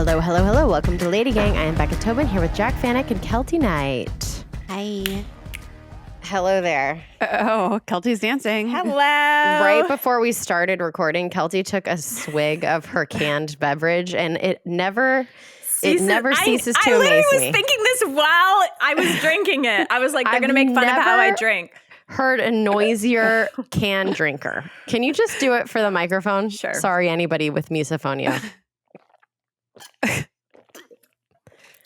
Hello, hello, hello. Welcome to LadyGang. I am Beccatobin here with jacvanek and keltieknight. Hi. Hello there. Oh, Keltie's dancing. Hello. Right before we started recording, Keltie took a swig of her canned beverage, and it never ceases to amaze me. I literally was thinking this while I was drinking it. I was like, they're going to make fun of how I drink. Heard a noisier can drinker. Can you just do it for the microphone? Sure. Sorry, anybody with misophonia.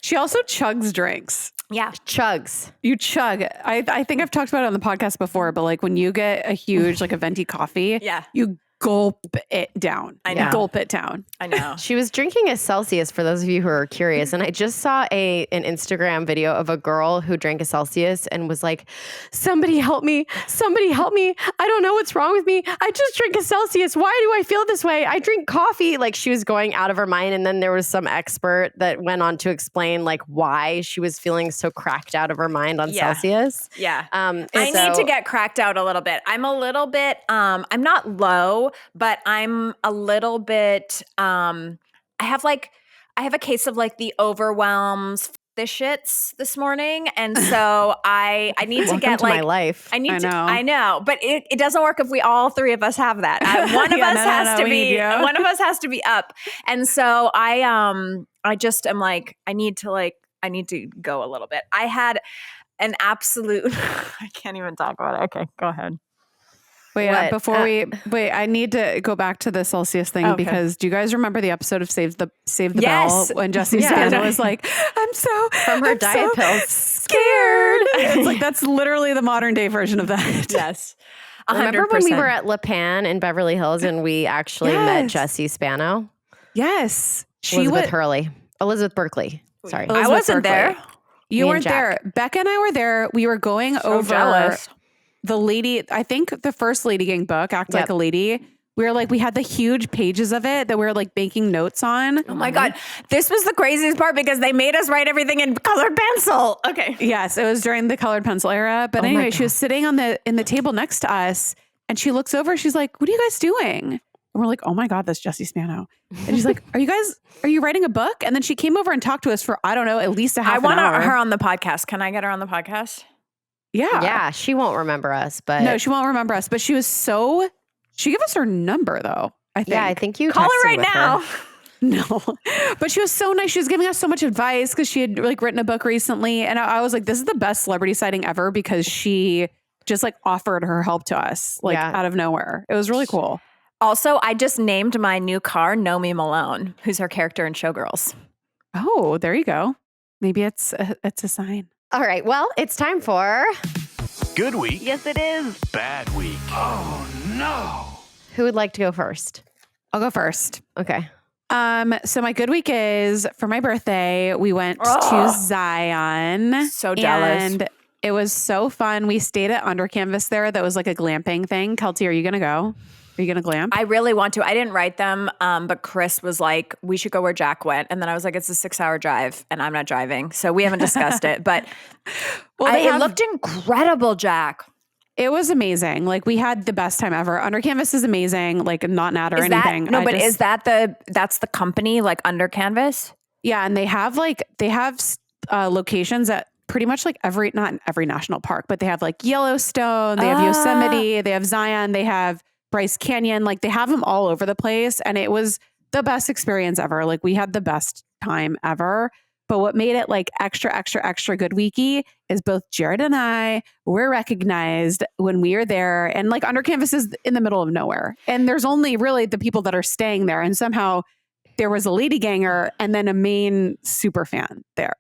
She also chugs drinks. Yeah. Chugs. You chug. I think I've talked about it on the podcast before, but like when you get a huge, like a venti coffee, Yeah. you gulp it down. I know. You gulp it down. I know. She was drinking a Celsius, for those of you who are curious. And I just saw an Instagram video of a girl who drank a Celsius and was like, somebody help me. Somebody help me. I don't know what's wrong with me. I just drink a Celsius. Why do I feel this way? I drink coffee. Like she was going out of her mind. And then there was some expert that went on to explain like why she was feeling so cracked out of her mind on Celsius. Yeah. I need to get cracked out a little bit. I'm a little bit, I'm not low, but I'm a little bit, I have a case of like the overwhelms, the shits this morning. And so I need to get like, my life. I know, but it doesn't work if we all three of us have that. One of us has to be up. And so I just am like, I need to go a little bit. I had an absolute, I can't even talk about it. Okay, go ahead. Wait, I need to go back to the Celsius thing because do you guys remember the episode of Save the Bell when Jessie Spano was like, I'm diet pills scared. It's like that's literally the modern day version of that. Yes. 100%. Remember when we were at La Pan in Beverly Hills and we actually met Jessie Spano? Yes. Elizabeth Berkley. Sorry. I wasn't there. You weren't there. Becca and I were there. We were going over jealous. The lady, I think the first LadyGang book, Act Like a Lady. We had the huge pages of it that we were like making notes on. Oh my God. This was the craziest part because they made us write everything in colored pencil. Okay. Yes, it was during the colored pencil era. But anyway, she was sitting in the table next to us and she looks over, she's like, what are you guys doing? And we're like, oh my God, that's Jessie Spano. And she's like, are you writing a book? And then she came over and talked to us for, I don't know, at least a half an hour. I want her on the podcast. Can I get her on the podcast? Yeah. Yeah. She won't remember us, but. No, she won't remember us. But she gave us her number though, I think. Yeah, I think you call her right now. Her. No, but she was so nice. She was giving us so much advice because she had like written a book recently. And I was like, this is the best celebrity sighting ever because she just like offered her help to us like out of nowhere. It was really cool. Also, I just named my new car Nomi Malone, who's her character in Showgirls. Oh, there you go. Maybe it's a sign. All right. Well, it's time for Good Week. Yes, it is. Bad Week. Oh, no. Who would like to go first? I'll go first. Okay. So my good week is for my birthday, we went to Zion. So jealous. And it was so fun. We stayed at Under Canvas there. That was like a glamping thing. Keltie, are you going to go? Are you going to glamp? I really want to. I didn't write them, but Chris was like, we should go where Jack went. And then I was like, it's a 6-hour drive and I'm not driving. So we haven't discussed it. But it looked incredible, Jack. It was amazing. Like we had the best time ever. Under Canvas is amazing. Like not an ad or anything. Is that that's the company like Under Canvas? Yeah. And they have locations at pretty much like not every national park, but they have like Yellowstone, they have Yosemite, they have Zion, they have Bryce Canyon, like they have them all over the place. And it was the best experience ever. Like we had the best time ever. But what made it like extra, extra, extra good weeky is both Jared and I were recognized when we were there. And like Under Canvas is in the middle of nowhere. And there's only really the people that are staying there. And somehow there was a ladyganger and then a main super fan there.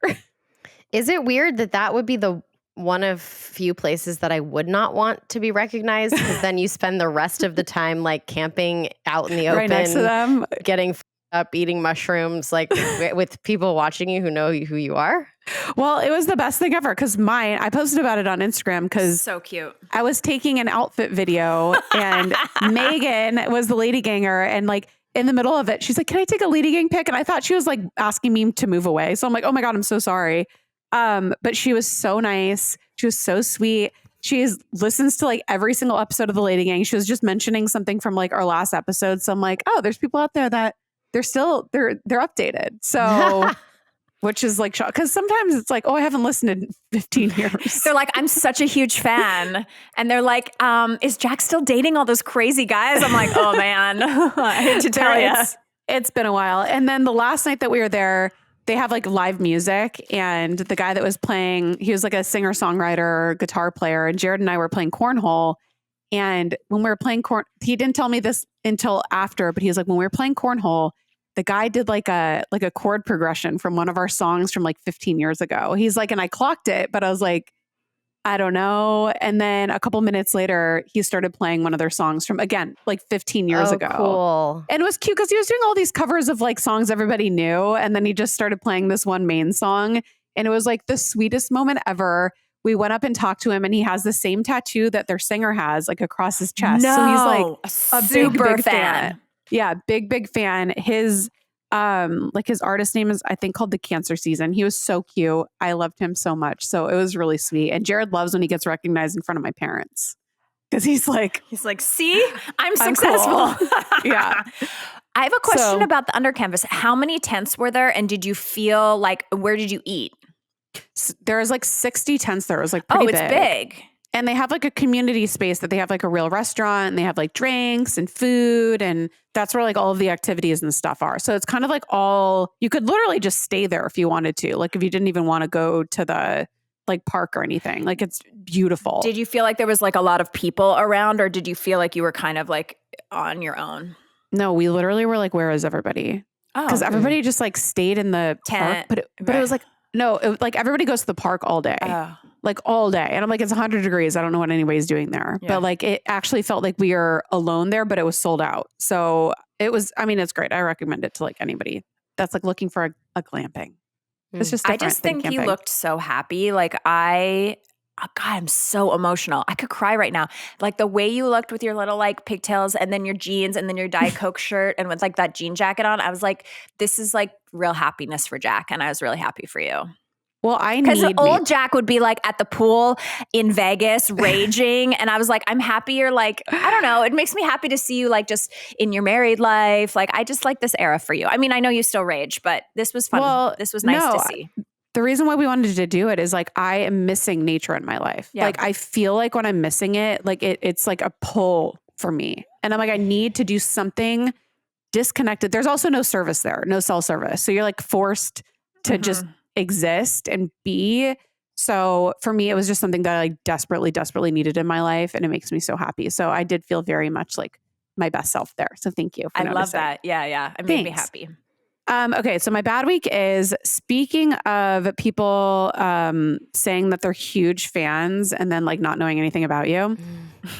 Is it weird that would be the one of few places that I would not want to be recognized? Because then you spend the rest of the time like camping out in the open, right next to them, getting up, eating mushrooms, like with people watching you who know who you are. Well, it was the best thing ever because I posted about it on Instagram because so cute. I was taking an outfit video and Megan was the ladyganger and like in the middle of it, she's like, can I take a LadyGang pic? And I thought she was like asking me to move away. So I'm like, oh my God, I'm so sorry. But she was so nice. She was so sweet. She listens to like every single episode of the LadyGang. She was just mentioning something from like our last episode. So I'm like, oh, there's people out there that they're updated. So, which is like, because sometimes it's like, oh, I haven't listened in 15 years. They're like, I'm such a huge fan. And they're like, is Jack still dating all those crazy guys? I'm like, oh man, I hate to tell you. It's been a while. And then the last night that we were there, they have like live music, and the guy that was playing, he was like a singer-songwriter, guitar player, and Jared and I were playing cornhole. And when we were playing he didn't tell me this until after, but he was like, when we were playing cornhole, the guy did like a chord progression from one of our songs from like 15 years ago. He's like, and I clocked it, but I was like, I don't know. And then a couple minutes later, he started playing one of their songs from, again, like 15 years ago. Cool. And it was cute because he was doing all these covers of like songs everybody knew. And then he just started playing this one main song. And it was like the sweetest moment ever. We went up and talked to him, and he has the same tattoo that their singer has, like across his chest. No, so he's like a super big fan. Yeah, big fan. His his artist name is, I think, called The Cancer Season. He was so cute. I loved him so much. So it was really sweet. And Jared loves when he gets recognized in front of my parents, because he's like, see, I'm successful. Cool. Yeah. I have a question about the undercanvas. How many tents were there? And did you feel like, where did you eat? There was like 60 tents there. It was like pretty big. Oh, it's big. And they have like a community space that they have like a real restaurant, and they have like drinks and food, and that's where like all of the activities and stuff are. So it's kind of like you could literally just stay there if you wanted to. Like if you didn't even want to go to the like park or anything. Like it's beautiful. Did you feel like there was like a lot of people around, or did you feel like you were kind of like on your own? No, we literally were like, where is everybody? Because everybody just like stayed in the tent. Park, but it was like, no, like everybody goes to the park all day. Like all day. And I'm like, it's 100 degrees. I don't know what anybody's doing there. Yeah. But like, it actually felt like we were alone there, but it was sold out. So it was, I mean, it's great. I recommend it to like anybody that's like looking for a glamping. It's just I just think you looked so happy. Like God, I'm so emotional. I could cry right now. Like the way you looked with your little like pigtails, and then your jeans, and then your Diet Coke shirt, and with like that jean jacket on, I was like, this is like real happiness for Jack. And I was really happy for you. Well, because old Jack would be like at the pool in Vegas raging. And I was like, I'm happy you're like, I don't know. It makes me happy to see you like just in your married life. Like, I just like this era for you. I mean, I know you still rage, but this was fun. Well, this was nice to see. The reason why we wanted to do it is like, I am missing nature in my life. Yeah. Like, I feel like when I'm missing it, like it's like a pull for me. And I'm like, I need to do something disconnected. There's also no service there, no cell service. So you're like forced to just exist and be. So for me, it was just something that I like desperately needed in my life. And it makes me so happy. So I did feel very much like my best self there. So thank you for noticing. Love that. Yeah. It made me happy. Okay. So my bad week is, speaking of people saying that they're huge fans and then like not knowing anything about you.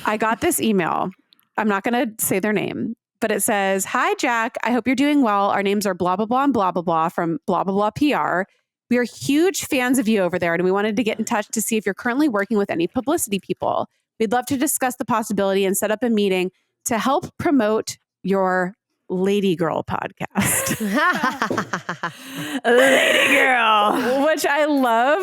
I got this email. I'm not going to say their name, but it says, "Hi, Jack. I hope you're doing well. Our names are blah, blah, blah, and blah, blah, blah from blah, blah, blah PR. We are huge fans of you over there, and we wanted to get in touch to see if you're currently working with any publicity people. We'd love to discuss the possibility and set up a meeting to help promote your Lady Girl podcast." Lady Girl. Which I love.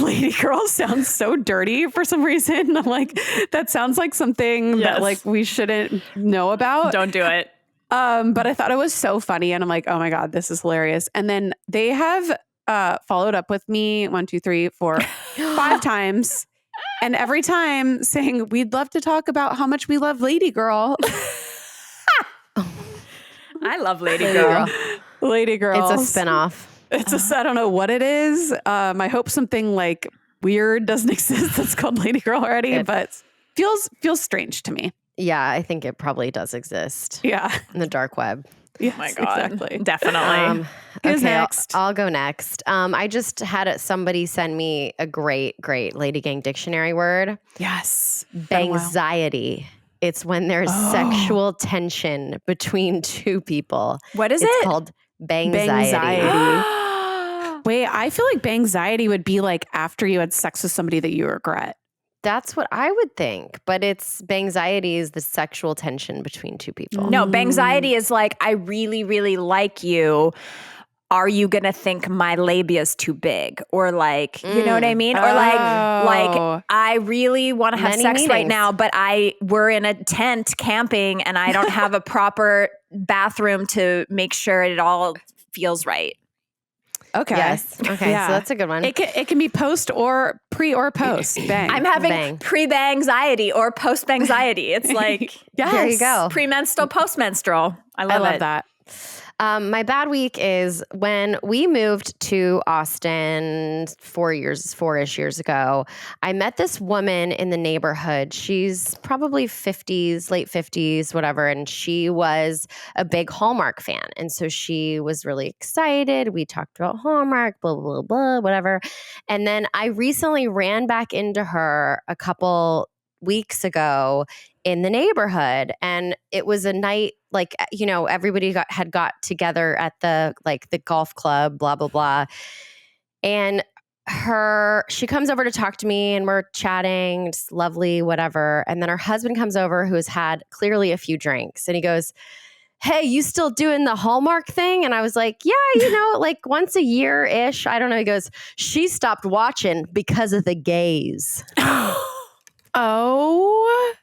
Lady Girl sounds so dirty for some reason. I'm like, that sounds like something that like we shouldn't know about. Don't do it. But I thought it was so funny, and I'm like, oh my God, this is hilarious. And then they have followed up with me 1, 2, 3, 4, 5 times. And every time saying, we'd love to talk about how much we love Lady Girl. I love Lady Girl. Lady Girl. It's a spinoff. I don't know what it is. I hope something like weird doesn't exist that's called Lady Girl already, but feels strange to me. Yeah, I think it probably does exist. Yeah. In the dark web. Yes, oh my God. Exactly. Definitely. Who's next? I'll go next. I just had somebody send me a great LadyGang dictionary word. Yes. Bangxiety. It's when there's sexual tension between two people. What is it? It's called bangxiety. Wait, I feel like bangxiety would be like after you had sex with somebody that you regret. That's what I would think, but it's bangxiety is the sexual tension between two people. No, bangxiety is like, I really, really like you. are you going to think my labia's too big? Or like, you know what I mean? Or like I really want to have sex right now, but we're in a tent camping and I don't have a proper bathroom to make sure it all feels right. Okay. Yes. Okay. Yeah. So that's a good one. It can be post or pre or post. Bang. I'm having pre-bang anxiety or post-bang anxiety. It's like, yes. There you go. Premenstrual, postmenstrual. I love that. My bad week is when we moved to Austin 4-ish years ago. I met this woman in the neighborhood. She's probably 50s, late 50s, whatever. And she was a big Hallmark fan. And so she was really excited. We talked about Hallmark, blah, blah, blah, whatever. And then I recently ran back into her a couple weeks ago in the neighborhood, and it was a night like, you know, everybody had got together at the golf club, blah blah blah, and she comes over to talk to me and we're chatting, it's lovely, whatever. And then her husband comes over, who has had clearly a few drinks, and he goes, "Hey, you still doing the Hallmark thing?" And I was like, "Yeah, you know, like once a year-ish." I don't know. He goes, "She stopped watching because of the gays." Oh.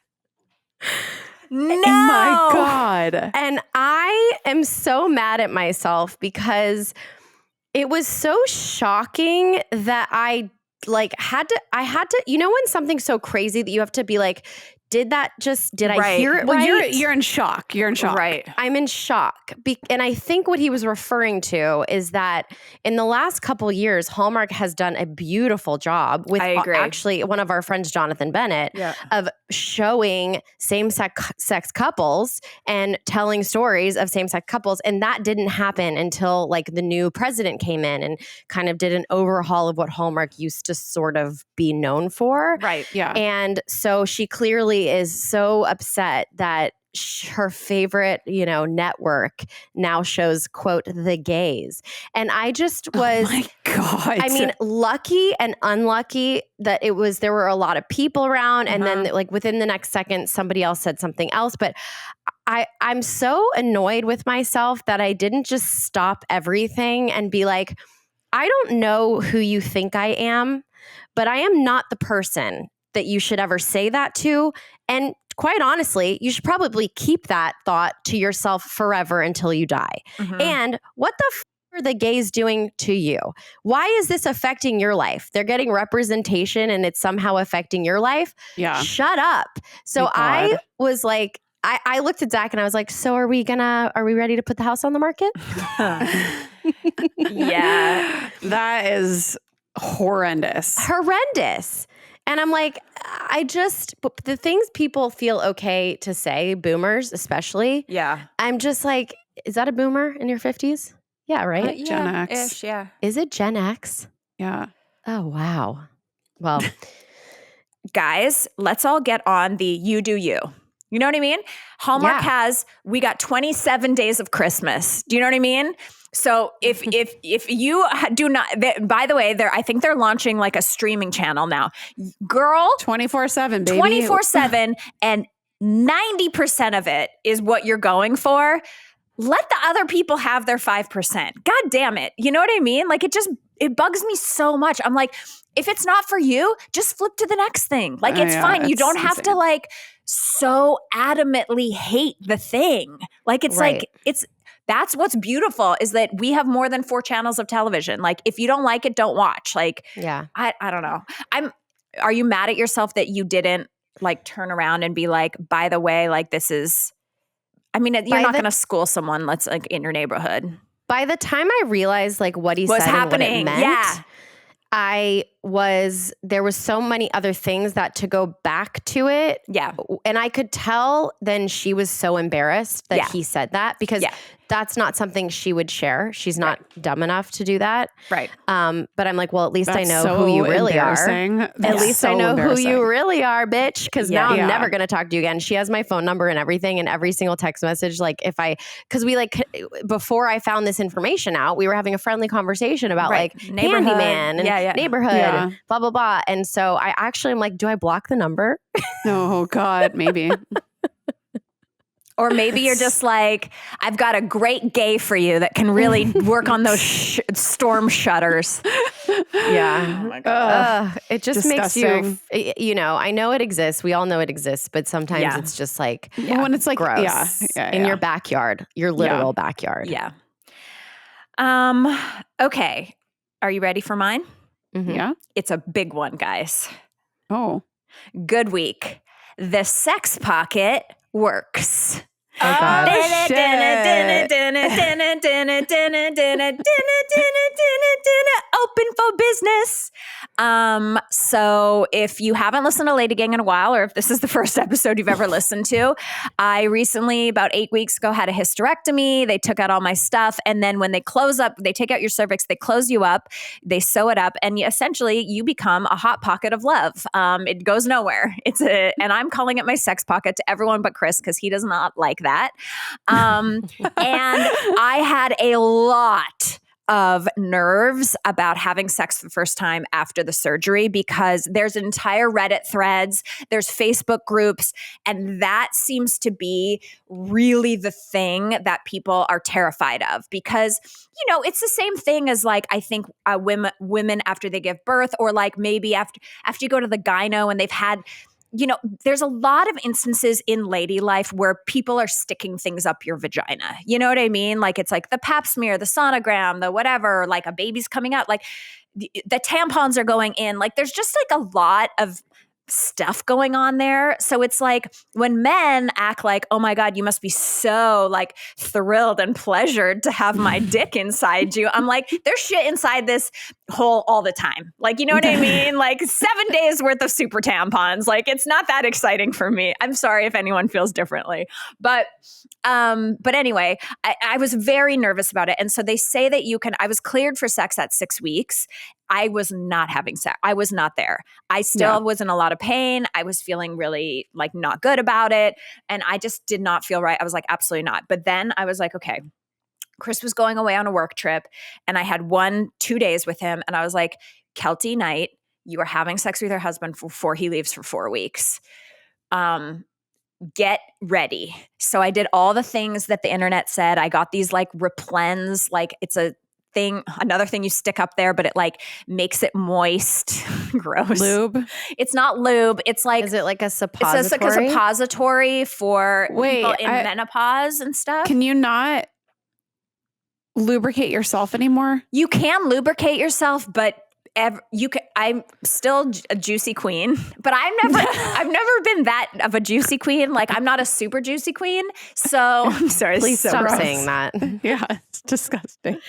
No. Oh my God. And I am so mad at myself because it was so shocking that I had to, you know, when something's so crazy that you have to be like, did I hear it well, right? You're in shock. You're in shock. Right. I'm in shock. And I think what he was referring to is that in the last couple years, Hallmark has done a beautiful job with actually one of our friends, Jonathan Bennett, of showing same-sex couples and telling stories of same-sex couples. And that didn't happen until like the new president came in and kind of did an overhaul of what Hallmark used to sort of be known for. Right. Yeah. And so she clearly is so upset that her favorite, you know, network now shows, quote, the gays. And I just was, oh my God. I mean, lucky and unlucky that there were a lot of people around. And then like within the next second, somebody else said something else. But I'm so annoyed with myself that I didn't just stop everything and be like, I don't know who you think I am, but I am not the person that you should ever say that to. And quite honestly, you should probably keep that thought to yourself forever until you die. Mm-hmm. And what the are the gays doing to you? Why is this affecting your life? They're getting representation and it's somehow affecting your life? Yeah. Shut up. So I was like, I looked at Zach and I was like, so are we ready to put the house on the market? Yeah. That is horrendous. And I'm like, the things people feel okay to say, boomers especially. Yeah. I'm just like, is that a boomer in your 50s? Yeah, right? Gen X. Ish, yeah. Is it Gen X? Yeah. Oh, wow. Well, guys, let's all get on the you do you. You know what I mean? Hallmark we got 27 days of Christmas. Do you know what I mean? So if you do not, by the way, I think they're launching like a streaming channel now. Girl, 24/7, baby. 24/7, and 90% of it is what you're going for. Let the other people have their 5%. God damn it. You know what I mean? Like it bugs me so much. I'm like, if it's not for you, just flip to the next thing. Like it's fine. You don't have to like so adamantly hate the thing. Like it's like, that's what's beautiful is that we have more than 4 channels of television. Like if you don't like it, don't watch. Like, yeah, I don't know. Are you mad at yourself that you didn't like turn around and be like, by the way, like this is, I mean, you're not going to school someone that's like in your neighborhood. By the time I realized like what he said happening, and what it meant, there was so many other things that to go back to it. Yeah. And I could tell then she was so embarrassed that he said that because that's not something she would share. She's not dumb enough to do that. Right. But I'm like, well, at least That's I know so who you really are. At least I know who you really are, bitch. Because now I'm never going to talk to you again. She has my phone number and everything and every single text message. Like because we like, before I found this information out, we were having a friendly conversation about like handyman and neighborhood and blah, blah, blah. And so I actually am like, do I block the number? Oh God, maybe. Or maybe you're just like, I've got a great gay for you that can really work on those storm shutters. Yeah. Oh my God. It just Disgusting. makes you, I know it exists. We all know it exists, but sometimes it's just like when it's like gross in your backyard, your literal backyard. Yeah. Okay. Are you ready for mine? Mm-hmm. Yeah. It's a big one, guys. Oh. Good week. The sex pocket works. Oh God. Open for business. So if you haven't listened to LadyGang in a while, or if this is the first episode you've ever listened to, I recently, about 8 weeks ago, had a hysterectomy. They took out all my stuff. And then when they close up, they take out your cervix, they close you up, they sew it up, and essentially you become a hot pocket of love. It goes nowhere. And I'm calling it my sex pocket to everyone but Chris, because he does not like that. And I had a lot of nerves about having sex for the first time after the surgery, because there's entire Reddit threads, there's Facebook groups, and that seems to be really the thing that people are terrified of, because, it's the same thing as like, I think women after they give birth, or like maybe after you go to the gyno and they've had, there's a lot of instances in lady life where people are sticking things up your vagina. You know what I mean? Like it's like the pap smear, the sonogram, the whatever, like a baby's coming out, like the tampons are going in. Like there's just like a lot of stuff going on there. So it's like when men act like, oh my God, you must be so like thrilled and pleasured to have my dick inside you. I'm like, there's shit inside this hole all the time. Like, you know what I mean? Like 7 days worth of super tampons. Like it's not that exciting for me. I'm sorry if anyone feels differently. But anyway, I was very nervous about it. And so they say that I was cleared for sex at 6 weeks. I was not having sex. I was not there. I still was in a lot of pain. I was feeling really like not good about it. And I just did not feel right. I was like, absolutely not. But then I was like, okay, Chris was going away on a work trip and I had 1-2 days with him. And I was like, Keltieknight, you are having sex with your husband before he leaves for 4 weeks. Get ready. So I did all the things that the internet said. I got these like Replens, like it's another thing you stick up there, but it like makes it moist. Gross. Lube? It's not lube. It's like, is it like a suppository? It's like a suppository for people in menopause and stuff. Can you not lubricate yourself anymore? You can lubricate yourself, but I'm still a juicy queen, but I've never been that of a juicy queen. Like I'm not a super juicy queen. So I'm sorry. Please so stop gross. saying that. Yeah, it's disgusting.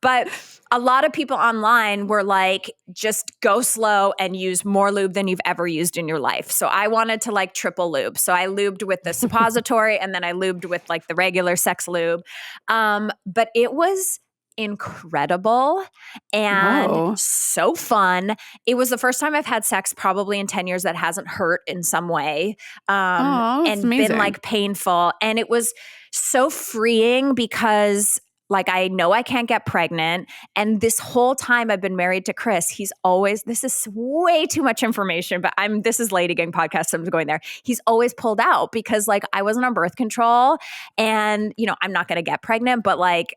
But a lot of people online were like, just go slow and use more lube than you've ever used in your life. So I wanted to like triple lube. So I lubed with the suppository and then I lubed with like the regular sex lube. But it was incredible and so fun. It was the first time I've had sex probably in 10 years that hasn't hurt in some way and amazing. Been like painful. And it was so freeing because like I know I can't get pregnant. And this whole time I've been married to Chris, this is way too much information, but this is LadyGang podcast, so I'm going there. He's always pulled out because like I wasn't on birth control and I'm not going to get pregnant, but like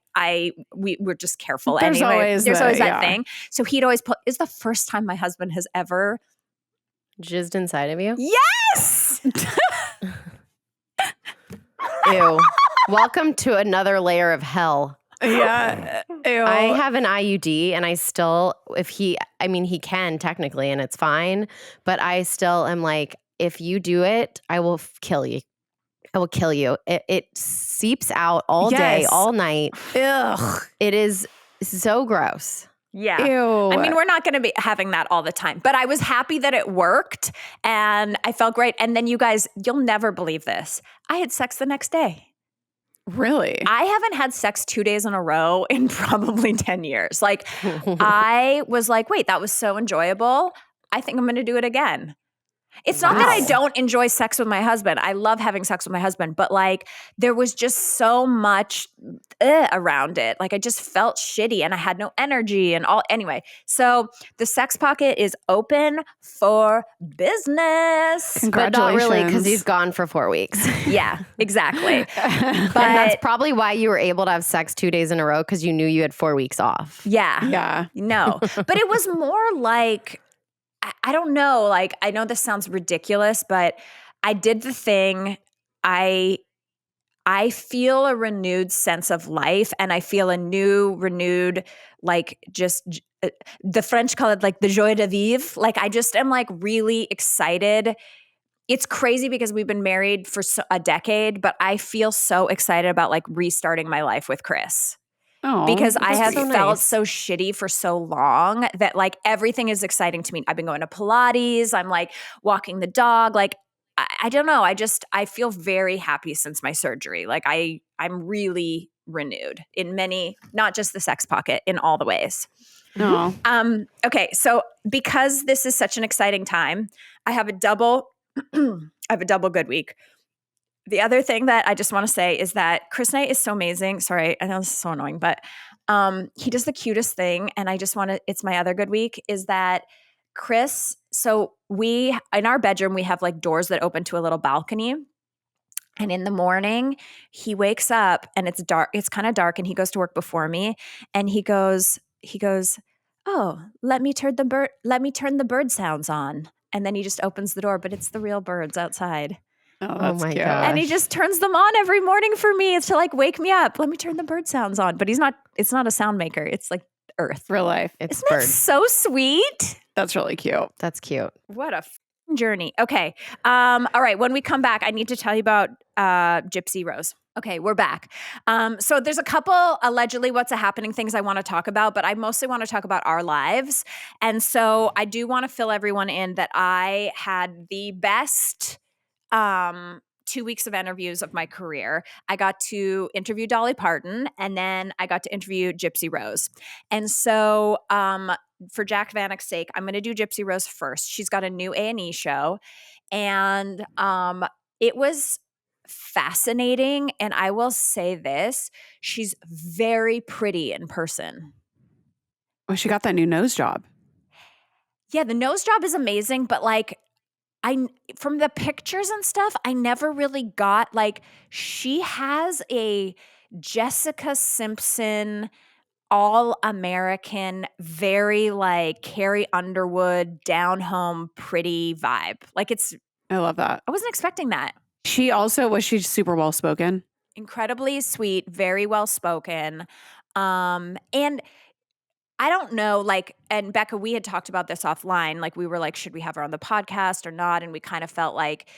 we're just careful there's anyway. There's always that yeah. thing. So he'd always it's the first time my husband has ever jizzed inside of you? Yes! Ew. Welcome to another layer of hell. Yeah. Ew. I have an IUD and I still, he can technically and it's fine, but I still am like, if you do it, I will kill you. I will kill you. It seeps out all day, all night. Ugh. It is so gross. Yeah. Ew. I mean, we're not going to be having that all the time, but I was happy that it worked and I felt great. And then you guys, you'll never believe this. I had sex the next day. Really? I haven't had sex 2 days in a row in probably 10 years. Like I was like, wait, that was so enjoyable. I think I'm going to do it again. It's not that I don't enjoy sex with my husband. I love having sex with my husband, but like there was just so much around it. Like I just felt shitty and I had no energy and all. Anyway, so the sex pocket is open for business. But not really, because he's gone for 4 weeks. Yeah, exactly. But and that's probably why you were able to have sex 2 days in a row, because you knew you had 4 weeks off. Yeah. Yeah. No, but it was more like, I don't know. Like, I know this sounds ridiculous, but I did the thing. I feel a renewed sense of life, and I feel a renewed, like just the French call it like the joie de vivre. Like I just am like really excited. It's crazy because we've been married for a decade, but I feel so excited about like restarting my life with Chris. Oh, because I have so felt nice. so shitty for so long that like everything is exciting to me. I've been going to Pilates. I'm like walking the dog. Like, I don't know. I feel very happy since my surgery. Like I'm really renewed in many, not just the sex pocket, in all the ways. No. Okay. So because this is such an exciting time, I have a double good week. The other thing that I just want to say is that Chris Knight is so amazing. Sorry, I know this is so annoying, but he does the cutest thing. And I just want to, it's my other good week, is that Chris, so we, in our bedroom, we have like doors that open to a little balcony. And in the morning, he wakes up and it's dark. It's kind of dark, and he goes to work before me. And he goes, "Oh, let me turn the bird sounds on." And then he just opens the door, but it's the real birds outside. Oh, that's my cute. gosh. And he just turns them on every morning for me. It's to like wake me up. Let me turn the bird sounds on. But it's not a sound maker. It's like Earth. Real life. It's Isn't that birds. so sweet? That's really cute. That's cute. What a journey. Okay. All right. When we come back, I need to tell you about Gypsy Rose. Okay, we're back. So there's a couple allegedly what's a happening things I want to talk about, but I mostly want to talk about our lives. And so I do want to fill everyone in that I had the best 2 weeks of interviews of my career. I got to interview Dolly Parton, and then I got to interview Gypsy Rose. And so for jacvanek's sake, I'm going to do Gypsy Rose first. She's got a new A&E show, and it was fascinating. And I will say this, she's very pretty in person. Oh, she got that new nose job. Yeah, the nose job is amazing, but like from the pictures and stuff, I never really got like, she has a Jessica Simpson, all American, very like Carrie Underwood, down home, pretty vibe. Like I love that. I wasn't expecting that. Was she super well spoken? Incredibly sweet, very well spoken. And I don't know, like, and Becca, we had talked about this offline. Like, we were like, should we have her on the podcast or not? And we kind of felt like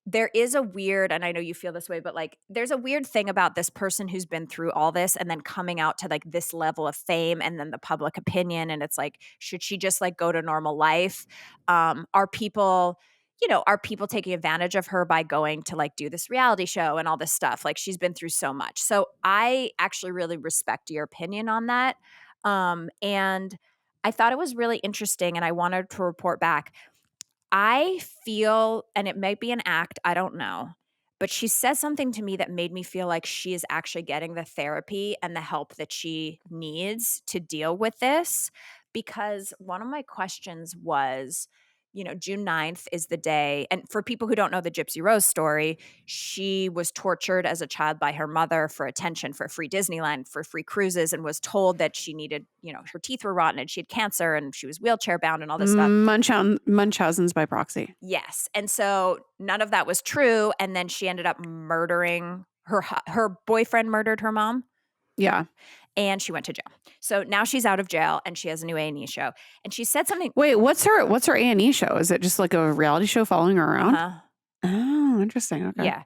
there is a weird, and I know you feel this way, but like, there's a weird thing about this person who's been through all this and then coming out to like this level of fame and then the public opinion. And it's like, should she just like go to normal life? Are people taking advantage of her by going to like do this reality show and all this stuff? Like, she's been through so much. So I actually really respect your opinion on that. And I thought it was really interesting, and I wanted to report back. I feel, and it might be an act, I don't know, but she said something to me that made me feel like she is actually getting the therapy and the help that she needs to deal with this. Because one of my questions was, June 9th is the day. And for people who don't know the Gypsy Rose story, she was tortured as a child by her mother for attention, for free Disneyland, for free cruises, and was told that she needed, her teeth were rotten and she had cancer and she was wheelchair bound and all this stuff. Munchausen's by proxy. Yes. And so none of that was true. And then she ended up murdering her boyfriend, murdered her mom. Yeah. And she went to jail. So now she's out of jail and she has a new A&E show. And she said something. Wait, what's her A&E show? Is it just like a reality show following her around? Oh, interesting. Okay. Yeah.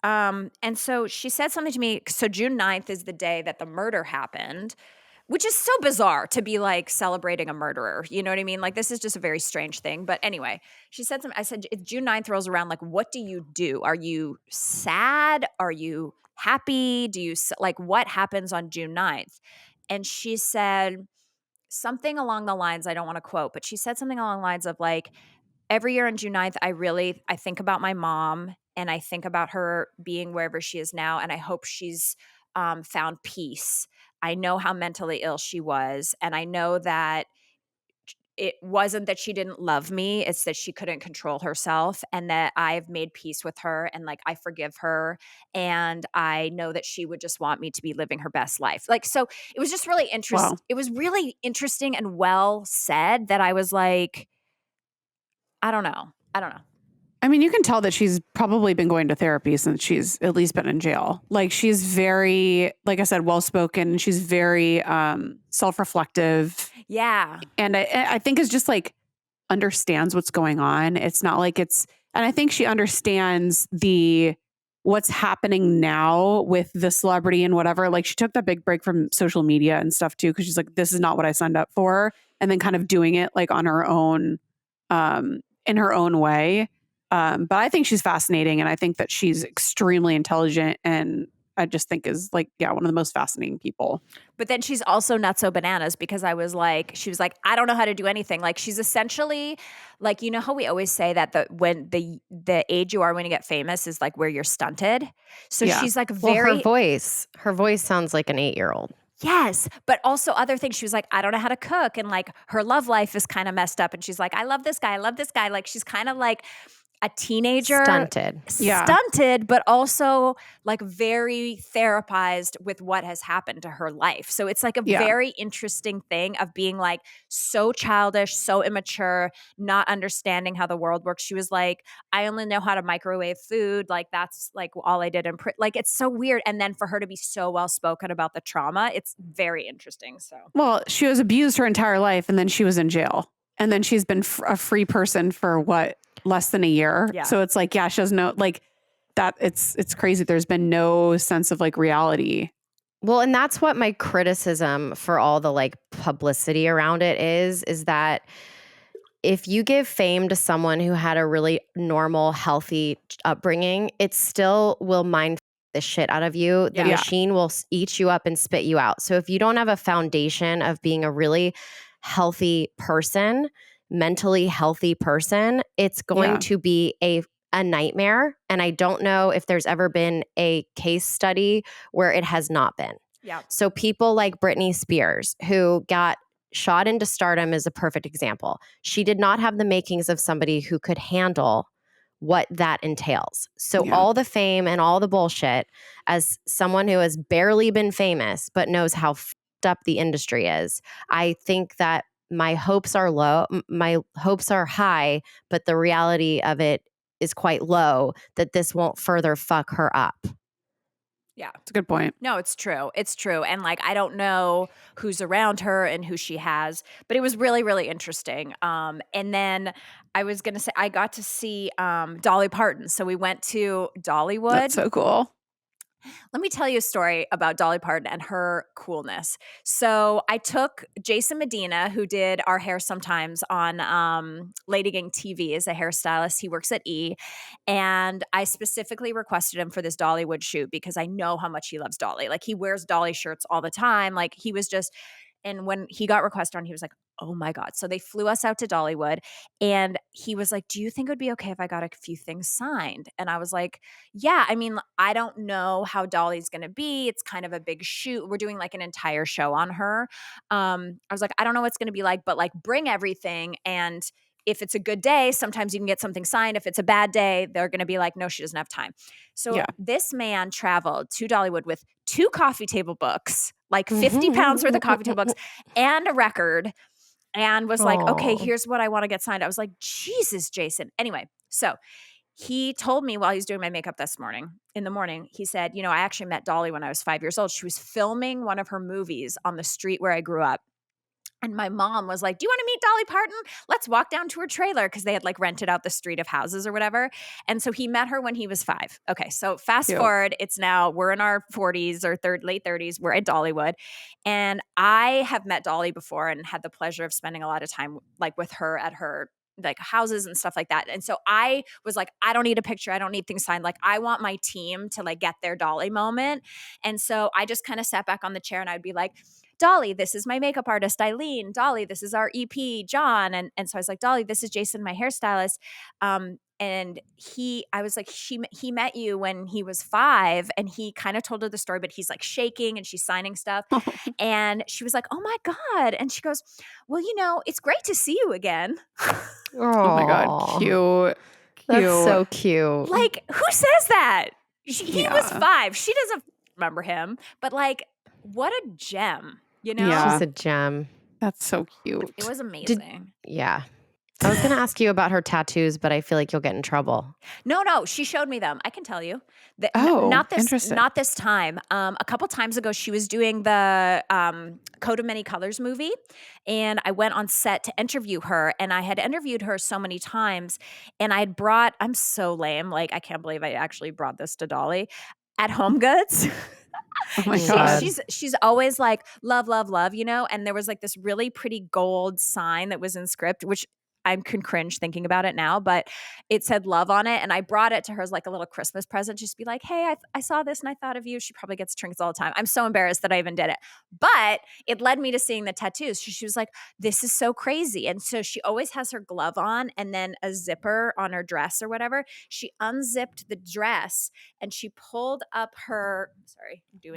And so she said something to me. So June 9th is the day that the murder happened, which is so bizarre to be like celebrating a murderer. You know what I mean? Like, this is just a very strange thing. But anyway, she said something. I said, if June 9th rolls around, like, what do you do? Are you sad? Are you happy? Do you like, what happens on June 9th? And she said something along the lines, I don't want to quote, but she said something along the lines of like, every year on June 9th, I think about my mom and I think about her being wherever she is now. And I hope she's found peace. I know how mentally ill she was. And I know that it wasn't that she didn't love me. It's that she couldn't control herself, and that I've made peace with her, and like I forgive her. And I know that she would just want me to be living her best life. Like, so it was just really interesting. Wow. It was really interesting and well said that I was like, I don't know. I mean, you can tell that she's probably been going to therapy since she's at least been in jail. Like, she's very, like I said, well-spoken. She's very self-reflective. Yeah. And I think it's just like understands what's going on. It's not like and I think she understands what's happening now with the celebrity and whatever. Like, she took that big break from social media and stuff too, because she's like, this is not what I signed up for. And then kind of doing it like on her own, in her own way. But I think she's fascinating, and I think that she's extremely intelligent, and I just think is like, one of the most fascinating people. But then she's also not so bananas, because she was like, I don't know how to do anything. Like, she's essentially like, you know how we always say that when the age you are when you get famous is like where you're stunted. So she's like her voice sounds like an 8-year-old. Yes, but also other things. She was like, I don't know how to cook, and like her love life is kind of messed up. And she's like, I love this guy. Like, she's kind of like a teenager, stunted, but also like very therapized with what has happened to her life. So it's like a very interesting thing of being like so childish, so immature, not understanding how the world works. She was like, I only know how to microwave food. Like, that's like all I did like, it's so weird. And then for her to be so well spoken about the trauma, it's very interesting. So, well, she was abused her entire life, and then she was in jail, and then she's been a free person for less than a year. Yeah. So it's like, she doesn't know, like that. It's crazy. There's been no sense of like reality. Well, and that's what my criticism for all the like publicity around it is that if you give fame to someone who had a really normal, healthy upbringing, it still will mind the shit out of you. The machine will eat you up and spit you out. So if you don't have a foundation of being a really healthy person, mentally healthy person, it's going to be a nightmare. And I don't know if there's ever been a case study where it has not been. Yeah. So people like Britney Spears, who got shot into stardom, is a perfect example. She did not have the makings of somebody who could handle what that entails. So all the fame and all the bullshit, as someone who has barely been famous but knows how fucked up the industry is, I think that my hopes are low. My hopes are high, but the reality of it is quite low that this won't further fuck her up. Yeah. It's a good point. No, it's true. It's true. And like, I don't know who's around her and who she has, but it was really, really interesting. And then I was going to say, I got to see Dolly Parton. So we went to Dollywood. That's so cool. Let me tell you a story about Dolly Parton and her coolness. So I took Jason Medina, who did our hair sometimes on LadyGang TV as a hairstylist. He works at E! And I specifically requested him for this Dollywood shoot because I know how much he loves Dolly. Like, he wears Dolly shirts all the time. Like, he was just, and when he got requested on, he was like, oh my God. So they flew us out to Dollywood, and he was like, do you think it would be okay if I got a few things signed? And I was like, yeah, I mean, I don't know how Dolly's going to be. It's kind of a big shoot. We're doing like an entire show on her. I was like, I don't know what it's going to be like, but like, bring everything. And if it's a good day, sometimes you can get something signed. If it's a bad day, they're going to be like, no, she doesn't have time. So this man traveled to Dollywood with 2 coffee table books, like 50 pounds worth of coffee table books, and a record, and was like, okay, here's what I want to get signed. I was like, Jesus, Jason. Anyway, so he told me while he was doing my makeup in the morning, he said, you know, I actually met Dolly when I was 5 years old. She was filming one of her movies on the street where I grew up. And my mom was like, do you want to meet Dolly Parton? Let's walk down to her trailer, because they had like rented out the street of houses or whatever. And so he met her when he was 5. Okay, so fast forward, it's now, we're in our 40s or late 30s. We're at Dollywood. And I have met Dolly before and had the pleasure of spending a lot of time like with her at her like houses and stuff like that. And so I was like, I don't need a picture. I don't need things signed. Like, I want my team to like get their Dolly moment. And so I just kind of sat back on the chair and I'd be like, Dolly, this is my makeup artist, Eileen. Dolly, this is our EP, John. And so I was like, Dolly, this is Jason, my hairstylist. And I was like, he met you when he was 5, and he kind of told her the story, but he's like shaking and she's signing stuff. And she was like, oh my God. And she goes, well, it's great to see you again. Oh my God. Cute. That's so cute. Like, who says that? He was 5. She doesn't remember him, but like, what a gem, Yeah. She's a gem. That's so cute. It was amazing. Yeah. I was going to ask you about her tattoos, but I feel like you'll get in trouble. No, she showed me them. I can tell you. Interesting. Not this time. A couple times ago, she was doing the Coat of Many Colors movie, and I went on set to interview her, and I had interviewed her so many times, and I'm so lame. Like, I can't believe I actually brought this to Dolly. At Home Goods. Oh my God. She's always like, love, love, love, and there was like this really pretty gold sign that was in script, which I can cringe thinking about it now, but it said love on it. And I brought it to her as like a little Christmas present, just be like, hey, I saw this and I thought of you. She probably gets trinkets all the time. I'm so embarrassed that I even did it, but it led me to seeing the tattoos. She was like, this is so crazy. And so she always has her glove on and then a zipper on her dress or whatever. She unzipped the dress and she pulled up her,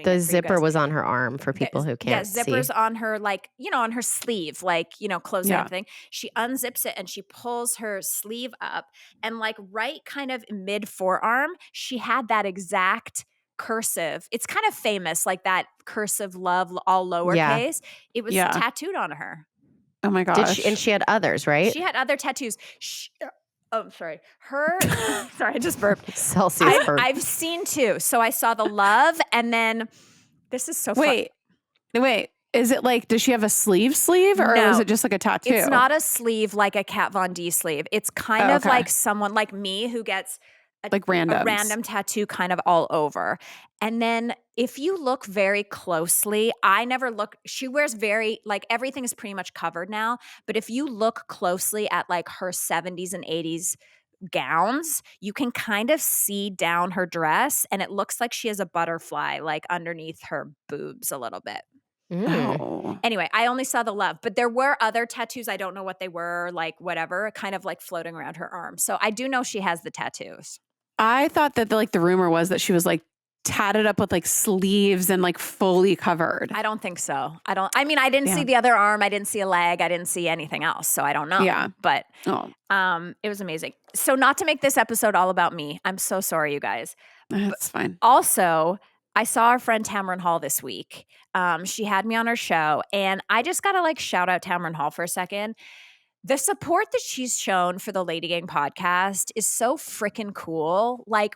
the zipper was on her arm for people who can't see. Yeah, zipper's on her, like, on her sleeve, like, closing everything. She unzips it and she pulls her sleeve up, and like right kind of mid forearm, she had that exact cursive. It's kind of famous, like that cursive love, all lowercase. It was tattooed on her. Oh my gosh. And she had others, right? She had other tattoos. Oh, sorry. Sorry, I just burped. Celsius burp. I've seen 2. So I saw the love, and then this is so fun. Wait. Is it like, does she have a sleeve, or No, is it just like a tattoo? It's not a sleeve like a Kat Von D sleeve. It's kind of like someone like me who gets a random tattoo kind of all over. And then if you look very closely, she wears like everything is pretty much covered now. But if you look closely at like her 70s and 80s gowns, you can kind of see down her dress, and it looks like she has a butterfly like underneath her boobs a little bit. Oh. Anyway, I only saw the love, but there were other tattoos. I don't know what they were, like whatever, kind of like floating around her arm. So I do know she has the tattoos. I thought that the rumor was that she was like tatted up with like sleeves and like fully covered. I don't think so. I didn't see the other arm. I didn't see a leg. I didn't see anything else. So I don't know. Yeah. But it was amazing. So not to make this episode all about me. I'm so sorry, you guys. That's fine. Also, I saw our friend Tamron Hall this week. She had me on her show, and I just got to like shout out Tamron Hall for a second. The support that she's shown for the LadyGang podcast is so freaking cool. Like,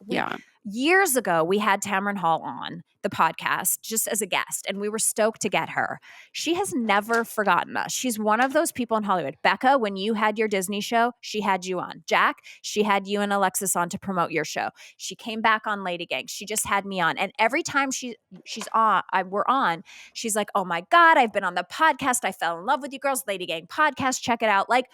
years ago, we had Tamron Hall on the podcast just as a guest, and we were stoked to get her. She has never forgotten us. She's one of those people in Hollywood. Becca, when you had your Disney show, she had you on. Jack, she had you and Alexis on to promote your show. She came back on LadyGang. She just had me on. And every time we're on, she's like, oh my God, I've been on the podcast. I fell in love with you girls. LadyGang podcast. Check it out. Like,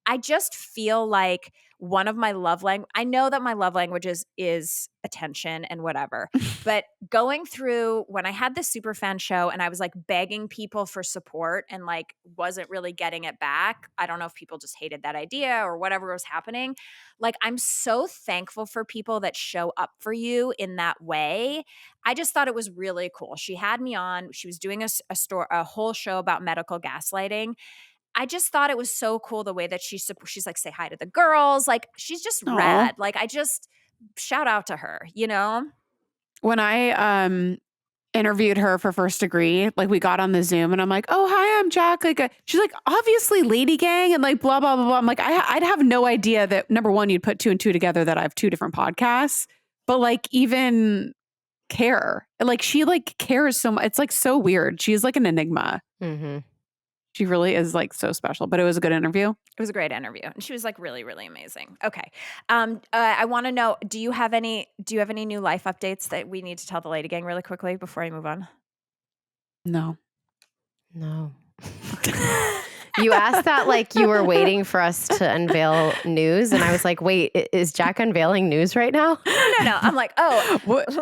I just feel like one of my love language, I know that my love language is attention and whatever, but going through when I had the Superfan show and I was like begging people for support and like wasn't really getting it back. I don't know if people just hated that idea or whatever was happening. Like, I'm so thankful for people that show up for you in that way. I just thought it was really cool. She had me on, she was doing a whole show about medical gaslighting. I just thought it was so cool the way that she's like, say hi to the girls. Like, she's just rad. Like, I just shout out to her, When I interviewed her for First Degree, like we got on the Zoom and I'm like, oh, hi, I'm Jack. Like, she's like, obviously LadyGang and like blah, blah, blah, blah. I'm like, I'd have no idea that number one, you'd put 2 and 2 together, that I have 2 different podcasts, but like even care. Like, she like cares so much. It's like so weird. She's like an enigma. Mm-hmm. She really is like so special, but it was a good interview. It was a great interview. And she was like really, really amazing. Okay. I want to know, do you have any new life updates that we need to tell the LadyGang really quickly before I move on? No. You asked that like you were waiting for us to unveil news. And I was like, wait, is Jack unveiling news right now? No. I'm like, oh.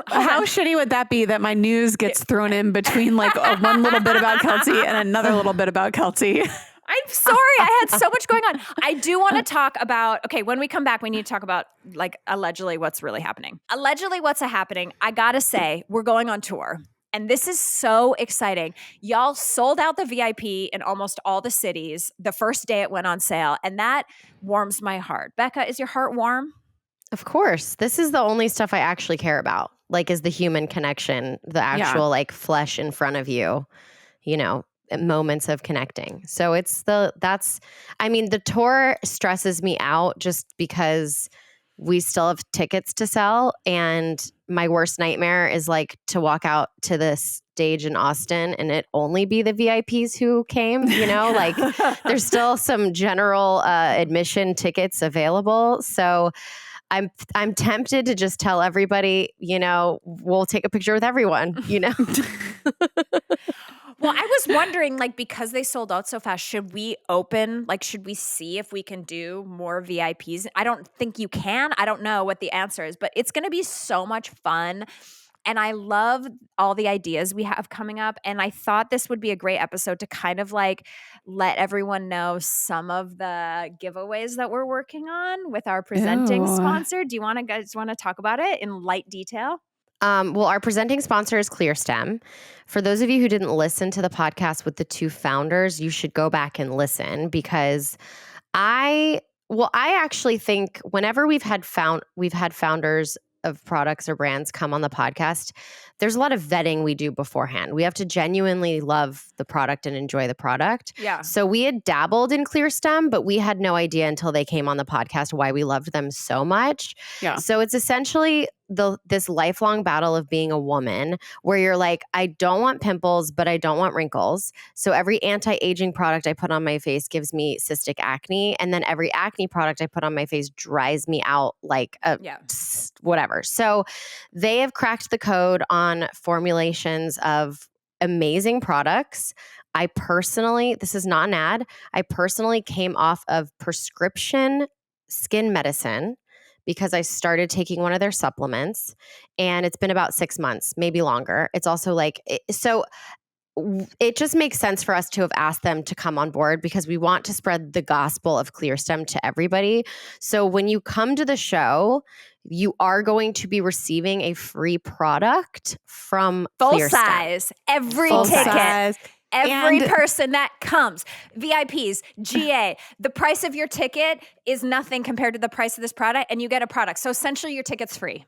How shitty would that be that my news gets thrown in between like one little bit about Keltie and another little bit about Keltie? I'm sorry. I had so much going on. I do want to talk about, okay, when we come back, we need to talk about like allegedly what's really happening. Allegedly what's happening. I got to say, we're going on tour. And this is so exciting. Y'all sold out the VIP in almost all the cities the first day it went on sale. And that warms my heart. Becca, is your heart warm? Of course. This is the only stuff I actually care about. Like is the human connection, the actual like flesh in front of you, you know, moments of connecting. So the tour stresses me out just because we still have tickets to sell. And my worst nightmare is like to walk out to this stage in Austin and it only be the VIPs who came, you know, like there's still some general admission tickets available. So I'm tempted to just tell everybody, you know, we'll take a picture with everyone, you know? Well, I was wondering, like, because they sold out so fast, should we see if we can do more VIPs? I don't think you can. I don't know what the answer is, but it's going to be so much fun. And I love all the ideas we have coming up. And I thought this would be a great episode to kind of like let everyone know some of the giveaways that we're working on with our presenting sponsor. Do you guys want to talk about it in light detail? Well, our presenting sponsor is ClearStem. For those of you who didn't listen to the podcast with the two founders, you should go back and listen because I actually think whenever we've had founders of products or brands come on the podcast, there's a lot of vetting we do beforehand. We have to genuinely love the product and enjoy the product. Yeah. So we had dabbled in ClearStem, but we had no idea until they came on the podcast why we loved them so much. Yeah. So it's essentially this lifelong battle of being a woman where you're like, I don't want pimples, but I don't want wrinkles. So every anti-aging product I put on my face gives me cystic acne. And then every acne product I put on my face dries me out like whatever. So they have cracked the code on formulations of amazing products. This is not an ad. I personally came off of prescription skin medicine because I started taking one of their supplements and it's been about 6 months, maybe longer. It's also it just makes sense for us to have asked them to come on board because we want to spread the gospel of ClearStem to everybody. So when you come to the show, you are going to be receiving a free product from full ClearStem. Size, every Full ticket. size. Every person that comes, VIPs, GA, the price of your ticket is nothing compared to the price of this product, and you get a product. So essentially, your ticket's free.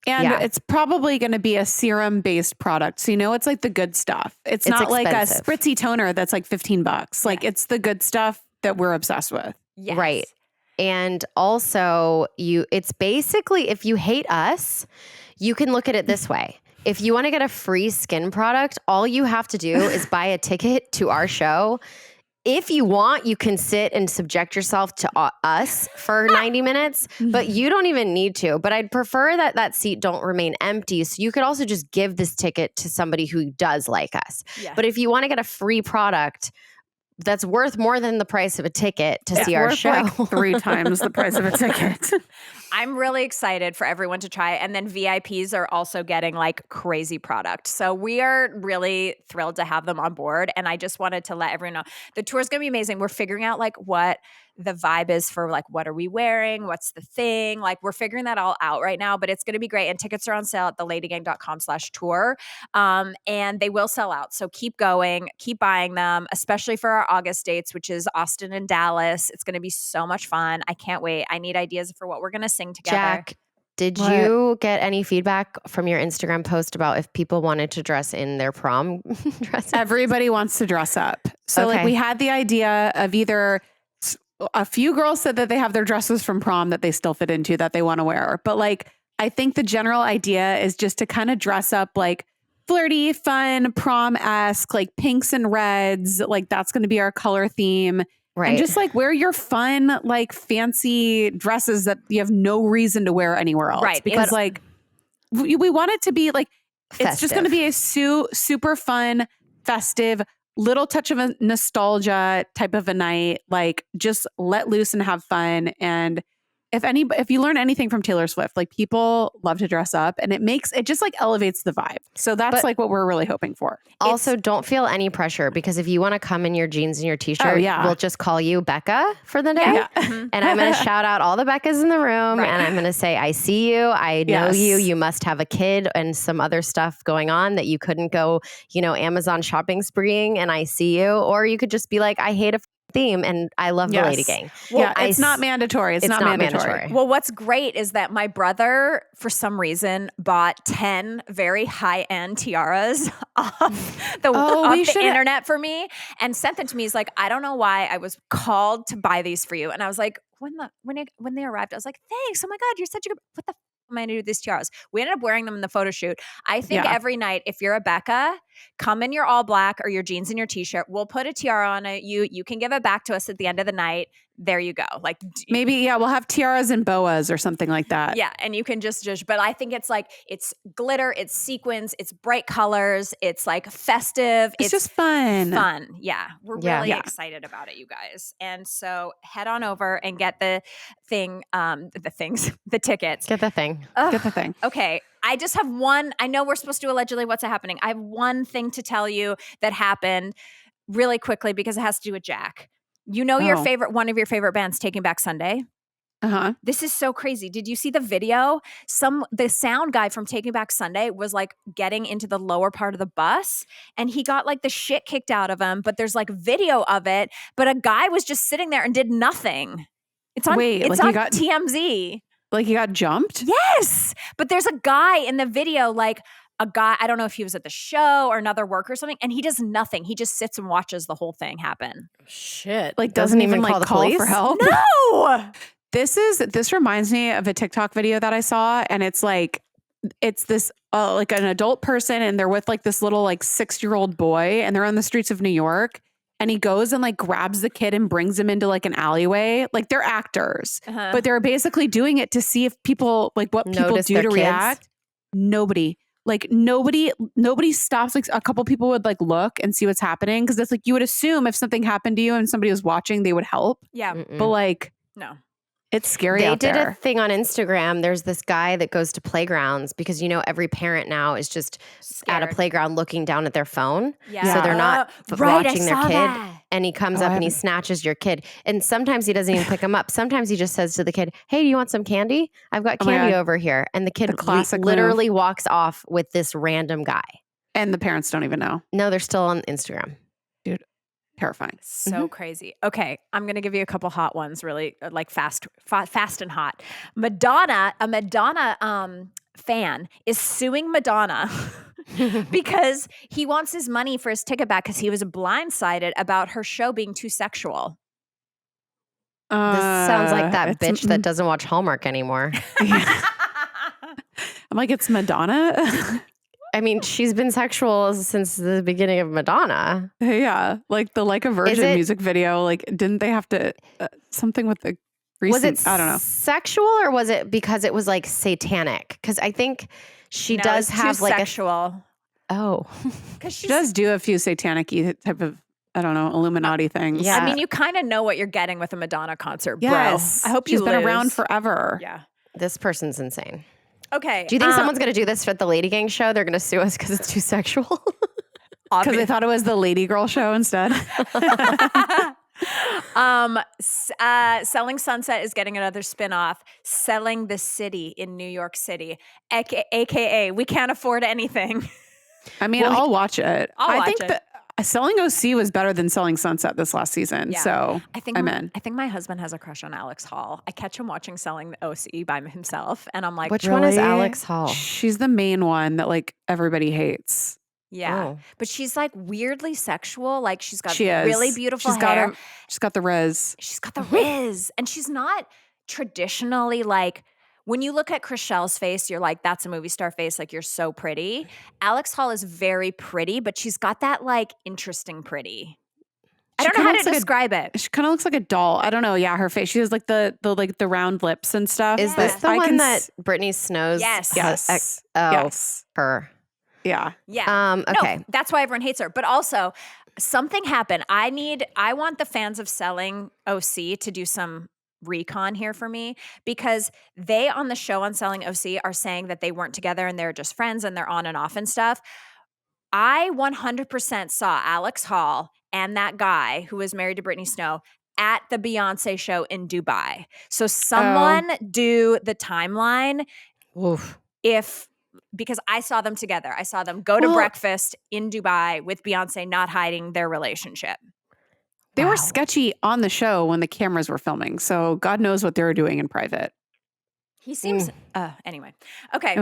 And it's probably going to be a serum-based product. So, you know, it's like the good stuff. It's not expensive. like a spritzy toner that's like $15. Like it's the good stuff that we're obsessed with. Yes. Right. And also, it's basically, if you hate us, you can look at it this way. If you want to get a free skin product, all you have to do is buy a ticket to our show. If you want, you can sit and subject yourself to us for 90 minutes, but you don't even need to. But I'd prefer that seat don't remain empty. So you could also just give this ticket to somebody who does like us. Yeah. But if you want to get a free product that's worth more than the price of a ticket to see our show. Like 3 times the price of a ticket. I'm really excited for everyone to try it. And then VIPs are also getting like crazy product. So we are really thrilled to have them on board. And I just wanted to let everyone know the tour is going to be amazing. We're figuring out like what the vibe is for like, what are we wearing? What's the thing? Like we're figuring that all out right now, but it's going to be great. And tickets are on sale at theladygang.com/tour. And they will sell out. So keep going, keep buying them, especially for our August dates, which is Austin and Dallas. It's going to be so much fun. I can't wait. I need ideas for what we're going to sing together. Jack, did you get any feedback from your Instagram post about if people wanted to dress in their prom dresses? Everybody wants to dress up. So like we had the idea of either a few girls said that they have their dresses from prom that they still fit into that they want to wear. But like, I think the general idea is just to kind of dress up like flirty, fun, prom-esque, like pinks and reds. Like that's going to be our color theme. Right. And just like wear your fun, like fancy dresses that you have no reason to wear anywhere else. Right. Because like we want it to be like, festive. It's just going to be a super fun, festive, little touch of a nostalgia type of a night. Like just let loose and have fun. And if you learn anything from Taylor Swift, like people love to dress up and it just like elevates the vibe. So that's like what we're really hoping for. Also, don't feel any pressure because if you want to come in your jeans and your t-shirt, we'll just call you Becca for the day. Yeah. And I'm going to shout out all the Beccas in the room and I'm going to say, I see you. I know you. You must have a kid and some other stuff going on that you couldn't go, Amazon shopping spreeing and I see you. Or you could just be like, I hate a theme and I love the LadyGang. Well, it's not mandatory. It's not mandatory. Well, what's great is that my brother, for some reason, bought 10 very high-end tiaras off the internet for me and sent them to me. He's like, I don't know why I was called to buy these for you. And I was like, when they arrived, I was like, thanks. Oh my God, you're such a good, what the am I going to do with these tiaras? We ended up wearing them in the photo shoot. I think every night, if you're a Becca, come in your all black or your jeans and your t-shirt. We'll put a tiara on it. You can give it back to us at the end of the night. There you go. Like maybe, we'll have tiaras and boas or something like that. Yeah. And you can just but I think it's like, it's glitter, it's sequins, it's bright colors, it's like festive. It's just fun. Yeah. We're really excited about it, you guys. And so head on over and get the tickets. Get the thing. Ugh. Get the thing. Okay. I just have one. I know we're supposed to do allegedly what's happening. I have one thing to tell you that happened really quickly because it has to do with Jack. One of your favorite bands, Taking Back Sunday. Uh-huh. This is so crazy. Did you see the video? The sound guy from Taking Back Sunday was like getting into the lower part of the bus and he got like the shit kicked out of him, but there's like video of it, but a guy was just sitting there and did nothing. It's on TMZ. Like he got jumped? Yes. But there's a guy in the video, like a guy, I don't know if he was at the show or another work or something, and he does nothing. He just sits and watches the whole thing happen. Shit. Like doesn't even like call for help? No. This reminds me of a TikTok video that I saw, and it's this like an adult person and they're with like this little like 6-year-old boy and they're on the streets of New York. And he goes and like grabs the kid and brings him into like an alleyway. Like they're actors, but they're basically doing it to see if people like what people do to react. Nobody stops. Like a couple people would like look and see what's happening. Cause it's like, you would assume if something happened to you and somebody was watching, they would help. Yeah. But like, no. It's scary They out did there. a thing on Instagram. There's this guy that goes to playgrounds because, every parent now is just scared at a playground looking down at their phone. Yeah. So they're not watching their kid. That. And he comes up and he snatches your kid. And sometimes he doesn't even pick him up. Sometimes he just says to the kid, hey, do you want some candy? I've got candy over here. And the kid literally walks off with this random guy. And the parents don't even know. No, they're still on Instagram. Dude, terrifying. So crazy. Okay, I'm going to give you a couple hot ones, really like fast and hot. A Madonna fan is suing Madonna because he wants his money for his ticket back because he was blindsided about her show being too sexual. This sounds like that bitch that doesn't watch Hallmark anymore. I'm like, it's Madonna? I mean, she's been sexual since the beginning of Madonna. Yeah. Like the Like a Virgin music video, like didn't they have to, something with the recent, was it I don't know. Sexual or was it because it was like satanic? Because I think she does have like sexual. Because she does do a few satanic-y type of, I don't know, Illuminati things. Yeah. I mean, you kind of know what you're getting with a Madonna concert, bro. Yes. I hope she's you been lose. around forever. Yeah. This person's insane. Okay. Do you think someone's going to do this for the LadyGang show? They're going to sue us because it's too sexual? Because they thought it was the Lady Girl show instead. Selling Sunset is getting another spinoff. Selling the City in New York City, aka we can't afford anything. I mean, I'll watch it. I think that Selling OC was better than Selling Sunset this last season. Yeah. So I'm in. I think my husband has a crush on Alex Hall. I catch him watching Selling the OC by himself, and I'm like, which one is Alex Hall? She's the main one that like everybody hates. Yeah. But she's like weirdly sexual. Like she's got She is. really beautiful She's hair. She's got the riz. She's got the riz. And she's not traditionally like, when you look at Chrishell's face, you're like, that's a movie star face. Like, you're so pretty. Alex Hall is very pretty, but she's got that like interesting pretty. I don't know how to describe it. She kind of looks like a doll. I don't know. Yeah, her face. She has like the round lips and stuff. Is this the one that Brittany Snow's? Yes. Yes. Yes. Her. Yeah. Yeah. Okay. No, that's why everyone hates her. But also, something happened. I want the fans of Selling OC to do some recon here for me, because they on the show on Selling OC are saying that they weren't together and they're just friends and they're on and off and stuff. I 100% saw Alex Hall and that guy who was married to Britney Snow at the Beyonce show in Dubai. So someone do the timeline. Oof. Because I saw them together. I saw them go to breakfast in Dubai with Beyonce, not hiding their relationship. They were sketchy on the show when the cameras were filming. So God knows what they were doing in private. He seems anyway. Okay.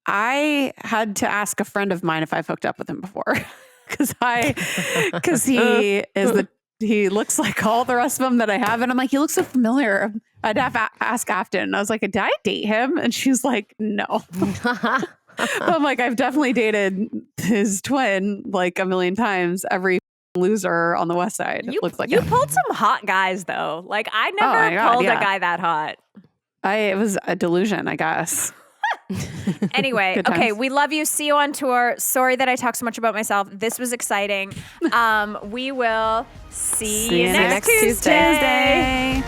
I had to ask a friend of mine if I've hooked up with him before. Because he looks like all the rest of them that I have. And I'm like, he looks so familiar. I'd have to ask Afton. And I was like, did I date him? And she's like, no. But I'm like, I've definitely dated his twin like a million times. Every loser on the West Side looks like you him. pulled some hot guys though. Like I never pulled a guy that hot. It was a delusion, I guess. Anyway, okay, we love you. See you on tour. Sorry that I talked so much about myself. This was exciting. We will see you next Tuesday.